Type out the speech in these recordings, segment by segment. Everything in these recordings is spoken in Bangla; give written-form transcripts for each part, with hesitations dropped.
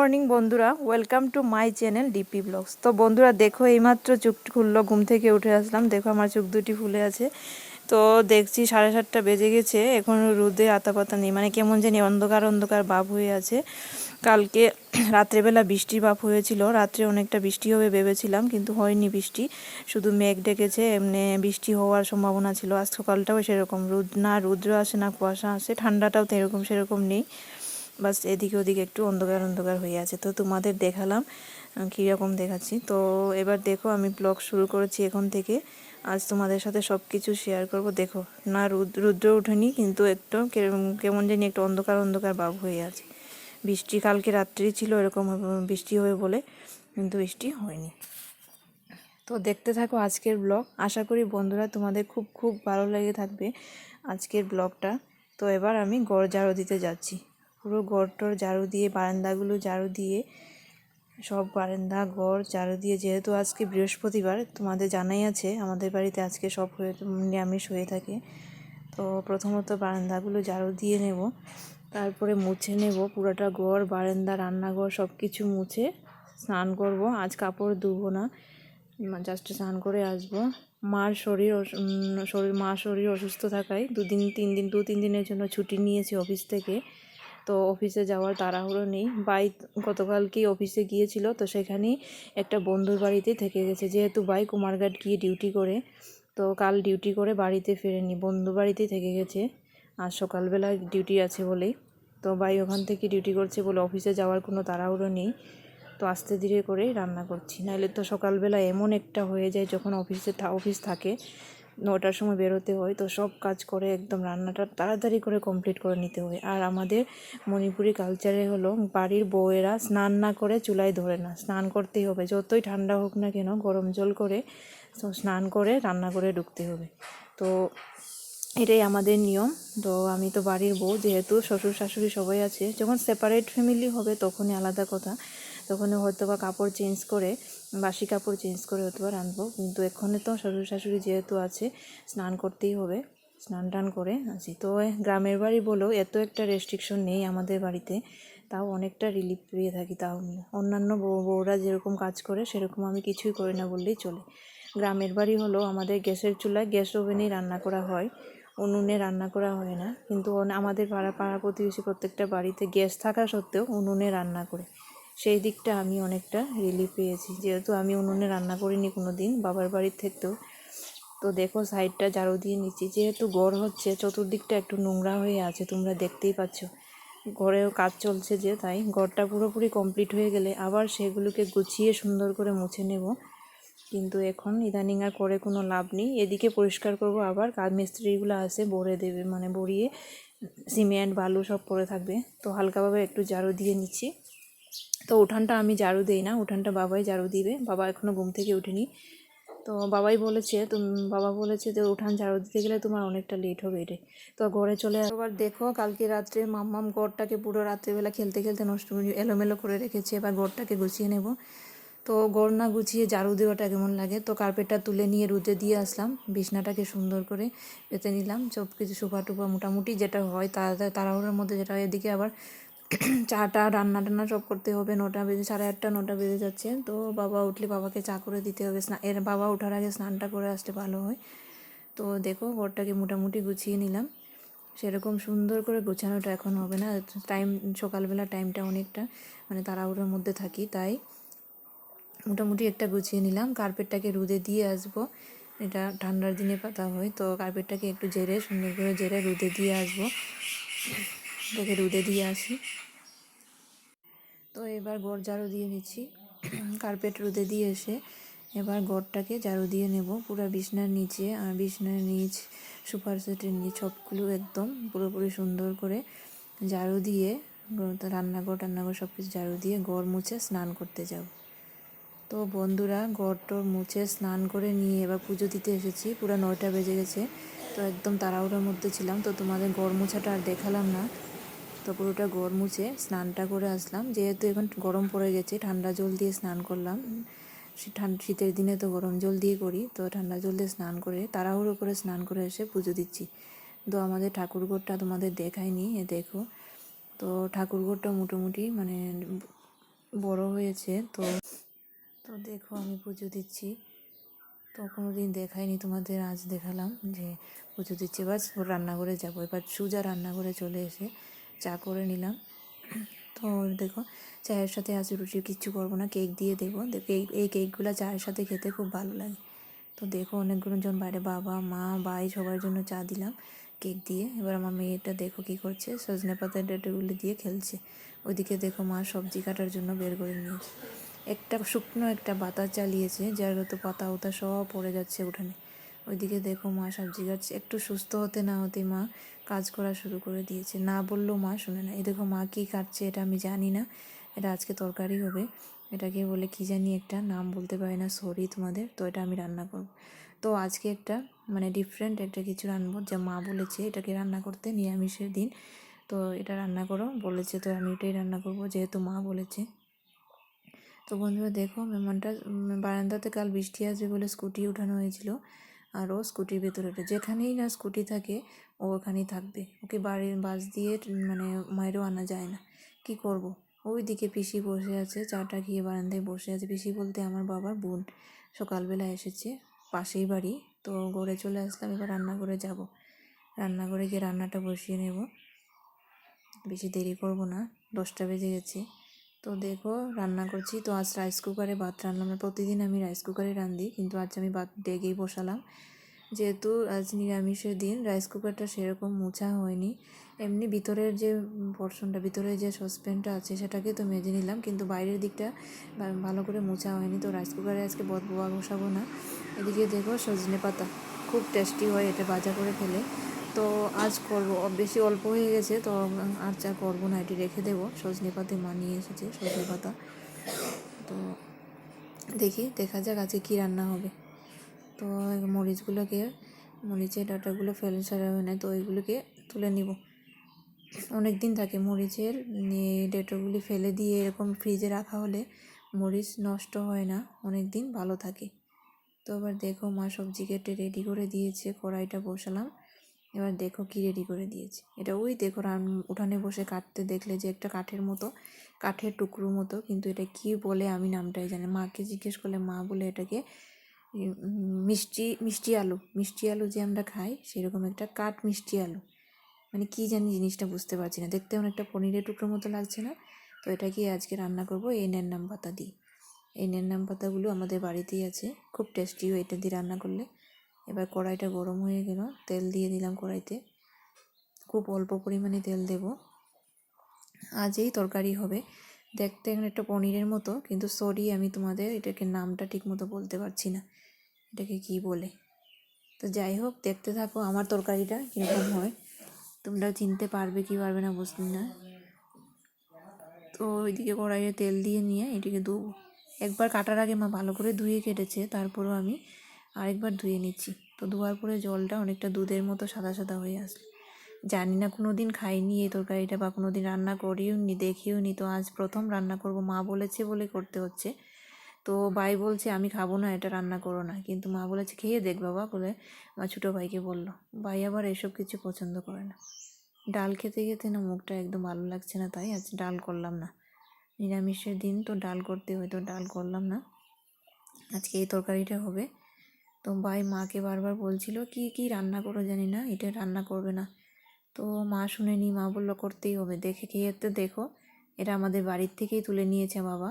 মর্নিং বন্ধুরা, welcome to my channel DP blogs. তো বন্ধুরা দেখো, এইমাত্র চোখ খুললো, ঘুম থেকে উঠে আসলাম। দেখো আমার চোখ দুটি ফুলে আছে। তো দেখছি 7:30 বেজে গেছে, এখনও রোদে আতাপাতা নেই, মানে কেমন জানি অন্ধকার অন্ধকার ভাব হয়ে আছে। কালকে রাত্রেবেলা বৃষ্টির ভাব হয়েছিল, রাত্রে অনেকটা বৃষ্টি হবে ভেবেছিলাম, কিন্তু হয়নি বৃষ্টি, শুধু মেঘ ডেকেছে। এমনি বৃষ্টি হওয়ার সম্ভাবনা ছিল। আজ সকালটাও সেরকম না রৌদ্র আসে না কুয়াশা আসে, ঠান্ডাটাও তো এরকম সেরকম নেই, বাস এদিকে ওদিকে একটু অন্ধকার অন্ধকার হয়ে আছে। তো তোমাদের দেখালাম কীরকম দেখাচ্ছি। তো এবার দেখো, আমি ব্লগ শুরু করেছি এখন থেকে। আজ তোমাদের সাথে সব কিছু শেয়ার করব। দেখো না রুদ্র ওঠেনি, কিন্তু একটু কেমন জানি একটু অন্ধকার অন্ধকার ভাব হয়ে আছে। বৃষ্টি কালকে রাত্রি ছিল এরকম বৃষ্টি হবে বলে, কিন্তু বৃষ্টি হয়নি। তো দেখতে থাকো আজকের ব্লগ। আশা করি বন্ধুরা তোমাদের খুব খুব ভালো লেগে থাকবে আজকের ব্লগটা। তো এবার আমি ঘর ঝাড়ু দিতে যাচ্ছি। পুরো ঘরটর ঝাড়ু দিয়ে, বারান্দাগুলো ঝাড়ু দিয়ে, সব বারান্দা ঘর ঝাড়ু দিয়ে, যেহেতু আজকে বৃহস্পতিবার, তোমাদের জানাই আছে আমাদের বাড়িতে আজকে সব নিরামিষ হয়ে থাকে। তো প্রথমত বারান্দাগুলো ঝাড়ু দিয়ে নেব, তারপরে মুছে নেব পুরোটা ঘর, বারান্দা, রান্নাঘর সব কিছু মুছে স্নান করব। আজ কাপড় ধুবো না, জাস্ট স্নান করে আসবো। মার শরীর অসুস্থ থাকায় 2-3 দিনের জন্য ছুটি নিয়েছি অফিস থেকে। তো অফিসে যাওয়ার তাড়াহুড়ো নেই। গতকালকেই অফিসে গিয়েছিল, তো সেখানেই একটা বন্ধুর বাড়িতে থেকে গেছে। যেহেতু কুমারঘাট গিয়ে ডিউটি করে, তো কাল ডিউটি করে বাড়িতে ফেরেনি, বন্ধু বাড়িতেই থেকে গেছে। আজ সকালবেলা ডিউটি আছে বলেই, তো ওখান থেকে ডিউটি করছে বলে অফিসে যাওয়ার কোনো তাড়াহুড়ো নেই। তো আস্তে ধীরে করেই রান্না করছি, নাহলে তো সকালবেলা এমন একটা হয়ে যায়, যখন অফিস থাকে 9টার সময় বেরোতে হয়, তো সব কাজ করে একদম রান্নাটা তাড়াতাড়ি করে কমপ্লিট করে নিতে হয়। আর আমাদের মণিপুরি কালচারে হলো, বাড়ির বউয়েরা স্নান না করে চুলায় ধরে না, স্নান করতেই হবে, যতই ঠান্ডা হোক না কেন, গরম জল করে স্নান করে রান্না করে ঢুকতে হবে। তো এটাই আমাদের নিয়ম। তো আমি তো বাড়ির বউ, যেহেতু শ্বশুর শাশুড়ি সবাই আছে, যখন সেপারেট ফ্যামিলি হবে তখনই আলাদা কথা, তখন হয়তো বা কাপড় চেঞ্জ করে, বাসি কাপড় চেঞ্জ করে হয়তো বা রাঁধবো। কিন্তু এখানে তো শ্বশুর শাশুড়ি যেহেতু আছে, স্নান করতেই হবে, স্নান টান করে আছি। তো গ্রামের বাড়ি বলেও এত একটা রেস্ট্রিকশন নেই আমাদের বাড়িতে, তাও অনেকটা রিলিফ পেয়ে থাকি। তাও অন্যান্য বউরা যেরকম কাজ করে সেরকম আমি কিছুই করি না বললেই চলে। গ্রামের বাড়ি হলো আমাদের গ্যাসের চুলায়, গ্যাস ওভেনেই রান্না করা হয়, উনুনে রান্না করা হয় না। কিন্তু আমাদের পাড়া প্রতিবেশী প্রত্যেকটা বাড়িতে গ্যাস থাকা সত্ত্বেও উনুনে রান্না করে, সেই দিকটা আমি অনেকটা রিলিফ পেয়েছি, যেহেতু আমি উনুনে রান্না করিনি কোনো দিন বাবার বাড়ির থেকেও। তো দেখো সাইডটা ঝাড়ু দিয়ে নিচ্ছি, যেহেতু ঘর হচ্ছে চতুর্দিকটা একটু নোংরা হয়ে আছে, তোমরা দেখতেই পাচ্ছ। ঘরেও কাজ চলছে যে, তাই ঘরটা পুরোপুরি কমপ্লিট হয়ে গেলে আবার সেগুলোকে গুছিয়ে সুন্দর করে মুছে নেব। কিন্তু এখন ইদানিং আর করে কোনো লাভ নেই। এদিকে পরিষ্কার করব, আবার কাজ মিস্ত্রিগুলো আসে ভরে দেবে, মানে ভরিয়ে সিমেন্ট বালু সব পড়ে থাকবে। তো হালকাভাবে একটু ঝাড়ু দিয়ে নিচ্ছি। তো উঠানটা আমি ঝাড়ু দিই না, উঠানটা বাবাই ঝাড়ু দিবে, বাবা এখনও ঘুম থেকে উঠেনি। তো বাবা বলেছে যে উঠান ঝাড়ু দিতে গেলে তোমার অনেকটা লেট হবে এটাই। তো ঘরে চলে আবার দেখো, কালকে রাত্রে মাম্মাম ঘরটাকে পুরো রাত্রেবেলা খেলতে খেলতে নষ্ট এলোমেলো করে রেখেছে। এবার ঘরটাকে গুছিয়ে নেব। তো ঘর না গুছিয়ে ঝাড়ু দেওয়াটা কেমন লাগে। তো কার্পেটটা তুলে নিয়ে রোদে দিয়ে আসলাম, বিছনাটাকে সুন্দর করে পেতে নিলাম, সব কিছু সোফা টোফা মোটামুটি যেটা হয় তাড়াহুড়োর মধ্যে যেটা হয়। এদিকে আবার চাটা রান্না টান্না সব করতে হবে, 9টা বেজে 8:30 9টা বেজে যাচ্ছে। তো বাবা উঠলে বাবাকে চা করে দিতে হবে, বাবা ওঠার আগে স্নানটা করে আসলে ভালো হয়। তো দেখো ঘরটাকে মোটামুটি গুছিয়ে নিলাম। সেরকম সুন্দর করে গোছানোটা এখন হবে না, সকালবেলা টাইমটা অনেকটা মানে তাড়াহুড়োর মধ্যে থাকি, তাই মোটামুটি একটা গুছিয়ে নিলাম। কার্পেটটাকে রোদে দিয়ে আসবো, এটা ঠান্ডার দিনে পাতা হয়। তো কার্পেটটাকে একটু সুন্দর করে রোদে দিয়ে আসবো, তোকে রোদে দিয়ে আসি। তো এবার ঘর ঝাড়ু দিয়ে নিচ্ছি, কার্পেট রোদে দিয়ে এসে এবার ঘরটাকে ঝাড়ু দিয়ে নেব। পুরো বিছনার নিচে আর বিছনার নিচ, সুপার সেটের নিচ সবগুলো একদম পুরোপুরি সুন্দর করে ঝাড়ু দিয়ে, রান্নাঘর সব কিছু ঝাড়ু দিয়ে ঘর মুছে স্নান করতে যাব। তো বন্ধুরা ঘরটর মুছে স্নান করে নিয়ে এবার পুজো দিতে এসেছি, পুরো 9টা বেজে গেছে। তো একদম তাড়াহুড়োর মধ্যে ছিলাম, তো তোমাদের ঘর মোছাটা আর দেখালাম না। তো পুরোটা ঘর মুছে স্নানটা করে আসলাম, যেহেতু এখন গরম পড়ে গেছে, ঠান্ডা জল দিয়ে স্নান করলাম। শীতের দিনে তো গরম জল দিয়ে করি, তো ঠান্ডা জল দিয়ে স্নান করে তাড়াহুড়ো করে স্নান করে এসে পুজো দিচ্ছি। তো আমাদের ঠাকুরঘরটা তোমাদের দেখাইনি, দেখো। তো ঠাকুরঘরটা মোটামুটি মানে বড় হয়েছে। তো তো দেখো আমি পুজো দিচ্ছি, তো কোনো দিন দেখাইনি তোমাদের, আজ দেখালাম যে পুজো দিচ্ছি। এবার রান্নাঘরে যাবো, এবার সোজা রান্নাঘরে চলে এসে চা করে নিলাম। তো দেখো চায়ের সাথে আজ রুটি কিচ্ছু করবো না, কেক দিয়ে দেবো। এই কেকগুলো চায়ের সাথে খেতে খুব ভালো লাগে। তো দেখো অনেকগুলো জন বাইরে, বাবা মা ভাই সবার জন্য চা দিলাম কেক দিয়ে। এবার আমার মেয়েটা দেখো কী করছে, সজনে পাতা ডেটেগুলো দিয়ে খেলছে। ওইদিকে দেখো মা সবজি কাটার জন্য বের করে নিয়েছে। একটা শুকনো একটা বাতা চালিয়েছে, যার তো পাতা ওতা সব পড়ে যাচ্ছে উঠানে। ওইদিকে দেখো মা সবজি কাটছে। একটু সুস্থ হতে না হতে মা কাজ করা শুরু করে দিয়েছে, না বললেও মা শুনে না। এই দেখো মা কী কাটছে, এটা আমি জানি না, এটা আজকে তরকারি হবে। এটাকে বলে কি জানি, একটা নাম বলতে পারি না, সরি তোমাদের। তো এটা আমি রান্না করব। তো আজকে একটা মানে ডিফারেন্ট একটা কিছু রান্নাবো, যা মা বলেছে এটাকে রান্না করতে, নিরামিষের দিন। তো এটা রান্না করো বলেছে, তো আমি এটাই রান্না করব যেহেতু মা বলেছে। তো বন্ধুরা দেখো মেহমানটা বারান্দাতে কাল বৃষ্টি আসবে বলে স্কুটি উঠানো হয়েছিল, আর ও স্কুটির ভেতরে যেখানেই না স্কুটি থাকে ও ওখানেই থাকবে। ওকে বাড়ির বাস দিয়ে মানে মায়েরও আনা যায় না, কি করব। ওইদিকে পিসি বসে আছে, চাটা খেয়ে বারান্দায় বসে আছে। পিসি বলতে আমার বাবার বোন, সকালবেলা এসেছে, পাশেই বাড়ি। তো ঘরে চলে আসলাম, এবার রান্নাঘরে যাব। রান্নাঘরে গিয়ে রান্নাটা বসিয়ে নেব, বেশি দেরি করব না, 10টা বেজে গেছে। তো দেখো রান্না করছি। তো আজ রাইস কুকারে ভাত রান্নাম না, প্রতিদিন আমি রাইস কুকারে রান্ধি, কিন্তু আজ আমি ভাত ডেকেই বসালাম, যেহেতু আজ নিরামিষের দিন। রাইস কুকারটা সেরকম মোছা হয়নি, এমনি ভিতরের যে পোর্শনটা, ভিতরের যে সসপ্যানটা আছে সেটাকে তো মেজে নিলাম, কিন্তু বাইরের দিকটা ভালো করে মোছা হয়নি। তো রাইস কুকারে আজকে বসাবো না। এদিকে দেখো সজনে পাতা খুব টেস্টি হয় এটা ভাজা করে ফেলে, তো আজ করব। বেশি অল্প হয়ে গেছে, তো আর চা করবো না, এটি রেখে দেবো। সজনে পাতা মা নিয়ে এসেছে, সজনে পাতা। তো দেখা যাক আজকে কী রান্না হবে। তো মরিচের ডাঁটাগুলো ফেলে ছাড়া হয় না, তো ওইগুলোকে তুলে নিব। অনেক দিন থাকে মরিচের ডেটোগুলি ফেলে দিয়ে এরকম ফ্রিজে রাখা হলে মরিচ নষ্ট হয় না, অনেক দিন ভালো থাকে। তো এবার দেখো মা সবজি কেটে রেডি করে দিয়েছে, কড়াইটা বসালাম। এবার দেখো কি রেডি করে দিয়েছে, এটা ওই দেখো উঠানে বসে কাটতে দেখলে যে একটা কাঠের টুকরো মতো, কিন্তু এটা কি বলে আমি নামটাই জানি। মাকে জিজ্ঞেস করলে মা বলে এটাকে মিষ্টি আলু যে আমরা খাই সেরকম একটা কাঠ মিষ্টি আলু, মানে কি জানি জিনিসটা বুঝতে পারছি না, দেখতে অনেকটা পনিরের টুকরো মতো লাগছে না। তো এটাকে আজকে রান্না করব এই নেন্নাম পাতা দিয়ে। এই নেন্নাম পাতাগুলো আমাদের বাড়িতেই আছে, খুব টেস্টিও এটা দিয়ে রান্না করলে। এবার কড়াইটা গরম হয়ে গেল, তেল দিয়ে দিলাম কড়াইতে, খুব অল্প পরিমাণে তেল দেব। আজ এই তরকারি হবে, দেখতে একটা পনিরের মতো, কিন্তু সরি আমি তোমাদের এটাকে নামটা ঠিক মতো বলতে পারছি না, এটাকে কি বলে। তো যাই হোক দেখতে থাকো আমার তরকারিটা কীরকম হয়, তোমরা চিনতে পারবে কি পারবে না বুঝলি না। তো ওইদিকে কড়াইয়ে তেল দিয়ে নিয়ে এটিকে ধুবো। একবার কাটার আগে মা ভালো করে ধুয়ে কেটেছে, তারপরেও আমি আরেকবার ধুয়ে নিচ্ছি। তো ধোয়ার পরে জলটা অনেকটা দুধের মতো সাদা সাদা হয়ে আসে। জানি না, কোনো দিন খাইনি এই তরকারিটা, বা কোনো দিন রান্না করিও নি, দেখিও নি। তো আজ প্রথম রান্না করব, মা বলেছে বলে করতে হচ্ছে। তো ভাই বলছে আমি খাবো না, এটা রান্না করো না, কিন্তু মা বলেছে খেয়ে দেখ বাবা বলে আমার ছোটো ভাইকে বললো। ভাই আবার এসব কিছু পছন্দ করে না। ডাল খেতে খেতে না মুখটা একদম ভালো লাগছে না, তাই আজ ডাল করলাম না। নিরামিষের দিন তো ডাল করতে হয়, তো ডাল করলাম না, আজকে এই তরকারিটা হবে। তো ভাই মাকে বারবার বলছিল কি কি রান্না করো জানি না, এটা রান্না করবে না। তো মা শুনেনি, মা বললো করতেই হবে, দেখে খেয়ে তো দেখো, এটা আমাদের বাড়ির থেকেই তুলে নিয়েছে বাবা।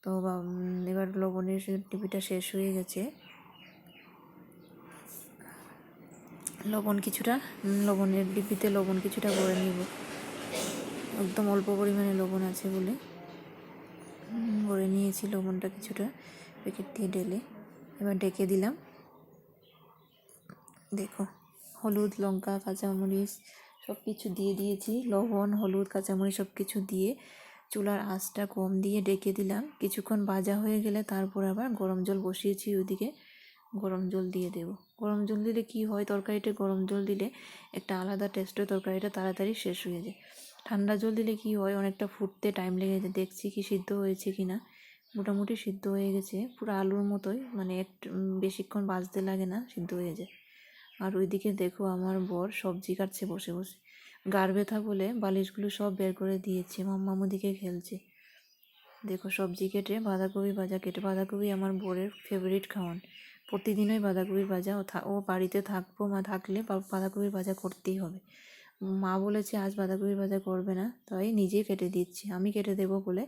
তো এবার লবণের টিপিটা শেষ হয়ে গেছে, লবণের ডিপিতে লবণ কিছুটা ভরে নিব, একদম অল্প পরিমাণে লবণ আছে বলে ভরে নিয়েছি লবণটা কিছুটা প্যাকেট দিয়ে ঢেলে। এবার ডেকে দিলাম। দেখো হলুদ লঙ্কা কাঁচামরিচ সব কিছু দিয়ে দিয়েছি, লবণ হলুদ কাঁচামরিচ সব কিছু দিয়ে চুলার আঁচটা কম দিয়ে ডেকে দিলাম। কিছুক্ষণ ভাজা হয়ে গেলে তারপর আবার গরম জল বসিয়েছি, ওইদিকে গরম জল দিয়ে দেবো। গরম জল দিলে কি হয়, তরকারিতে গরম জল দিলে একটা আলাদা টেস্টে তরকারিটা তাড়াতাড়ি শেষ হয়ে যায়। ঠান্ডা জল দিলে কি হয়, অনেকটা ফুটতে টাইম লেগে যায়। দেখছি কি সিদ্ধ হয়েছে কি না, মোটামুটি সিদ্ধ হয়ে গেছে, পুরো আলুর মতোই, মানে একটু বেশিক্ষণ ভাজতে লাগে না, সিদ্ধ হয়ে যায়। আর ওইদিকে দেখো আমার বর সবজি কাটছে বসে বসে, গার ব্যথা বলে বালিশগুলো সব বের করে দিয়েছে, মাম্মাম ওদিকে খেলছে। দেখো সবজি কেটে বাঁধাকপি ভাজা কেটে, বাঁধাকপি আমার বরের ফেভারিট খাওয়ান, প্রতিদিনই বাঁধাকপি ভাজা। ও বাড়িতে থাকবো থাকলে বাঁধাকপি ভাজা করতেই হবে। মা বলেছে আজ বাঁধাকপি ভাজা করবে না, তাই নিজেই কেটে দিচ্ছি। আমি কেটে দেবো বলে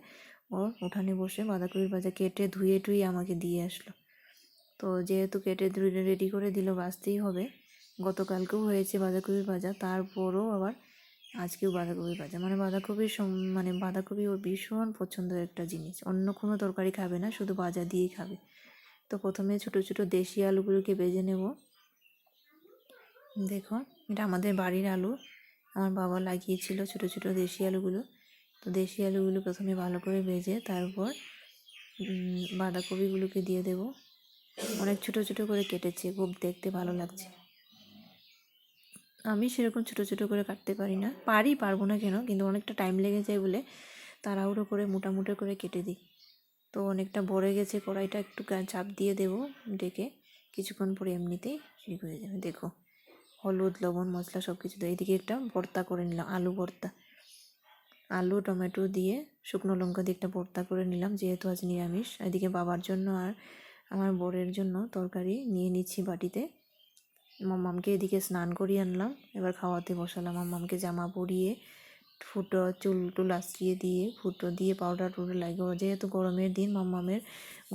ওর উঠানে বসে বাঁধাকপি ভাজা কেটে ধুয়ে টুয়ে আমাকে দিয়ে আসলো। তো যেহেতু কেটে ধুয়ে রেডি করে দিল, ভাজতেই হবে। গতকালকেও হয়েছে বাঁধাকপি ভাজা, তারপরও আবার আজকেও বাঁধাকপি ভাজা। মানে বাঁধাকপি ওর ভীষণ পছন্দের একটা জিনিস, অন্য কোনো তরকারি খাবে না, শুধু ভাজা দিয়েই খাবে। তো প্রথমে ছোটো ছোটো দেশি আলুগুলোকে ভেজে নেব। দেখো এটা আমাদের বাড়ির আলু, আমার বাবা লাগিয়েছিল ছোটো ছোটো দেশি আলুগুলো। তো দেশি আলুগুলো প্রথমে ভালো করে ভেজে তারপর বাঁধাকপিগুলোকে দিয়ে দেব। অনেক ছোটো ছোটো করে কেটেছে, খুব দেখতে ভালো লাগছে। আমি সেরকম ছোটো ছোটো করে কাটতে পারবো না কেন, কিন্তু অনেকটা টাইম লেগে যায় বলে তাড়াহুড়ো করে মোটা করে কেটে দিই। তো অনেকটা ভরে গেছে কড়াইটা, একটু চাপ দিয়ে দেবো ডেকে, কিছুক্ষণ পরে এমনিতেই ঠিক হয়ে যাবে। দেখো হলুদ লবণ মশলা সব কিছু দিয়ে এইদিকে একটা ভর্তা করে নিলাম, আলু ভর্তা, আলু টমেটো দিয়ে শুকনো লঙ্কা দিয়ে একটা ভর্তা করে নিলাম, যেহেতু আজ নিরামিষ। এদিকে বাবার জন্য আর আমার বরের জন্য তরকারি নিয়ে নিচ্ছি বাটিতে। মাম্মামকে এদিকে স্নান করিয়ে আনলাম, এবার খাওয়াতে বসালাম। মাম্মামকে জামা পরিয়ে ফুটো চুল টুল আশ্রিয়ে দিয়ে ফুটো দিয়ে পাউডার টুডার লাগিয়ে, যেহেতু গরমের দিন মাম্মামের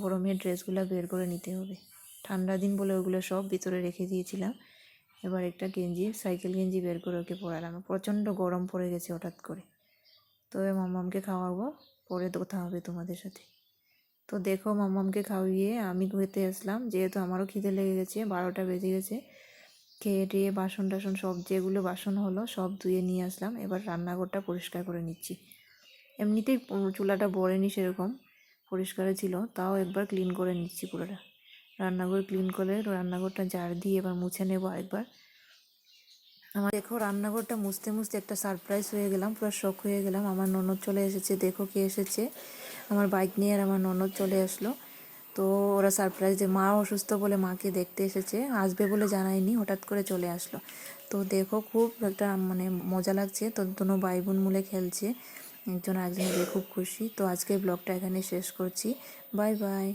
গরমের ড্রেসগুলো বের করে নিতে হবে। ঠান্ডা দিন বলে ওগুলো সব ভিতরে রেখে দিয়েছিলাম। এবার একটা গেঞ্জি, সাইকেল গেঞ্জি বের করে ওকে পরালাম, প্রচণ্ড গরম পড়ে গেছে হঠাৎ করে। তো মাম্মামকে খাওয়াবো, পরে কথা হবে তোমাদের সাথে। তো দেখো মাম্মামকে খাওয়িয়ে আমি ঘুরতে আসলাম, যেহেতু আমারও খিদে লেগে গেছে, 12টা বেজে গেছে। খেয়ে টেয়ে বাসন টাসন সব যেগুলো বাসন হলো সব ধুয়ে নিয়ে আসলাম। এবার রান্নাঘরটা পরিষ্কার করে নিচ্ছি। এমনিতেই চুলাটা ভরেনি সেরকম, পরিষ্কার ছিল, তাও একবার ক্লিন করে নিচ্ছি পুরোটা। রান্নাঘর ক্লিন করে রান্নাঘরটা ঝাড় দিয়ে এবার মুছে নেব আরেকবার। আমার দেখো রান্নাঘরটা মুছতে মুছতে একটা সারপ্রাইজ হয়ে গেলাম, পুরো শক হয়ে গেলাম। আমার ননদ চলে এসেছে, দেখো কে এসেছে, আমার বাইক নিয়ে আর আমার ননদ চলে আসলো। তো ওরা সারপ্রাইজ যে মা অসুস্থ বলে মাকে দেখতে এসেছে, আসবে বলে জানায়নি, হঠাৎ করে চলে আসলো। তো দেখো খুব একটা মজা লাগছে, তো দুনো ভাই বোন মিলে খেলছে, একজন আরেকজনকে খুব খুশি। তো আজকের ব্লগটা এখানে শেষ করছি, বাই বাই।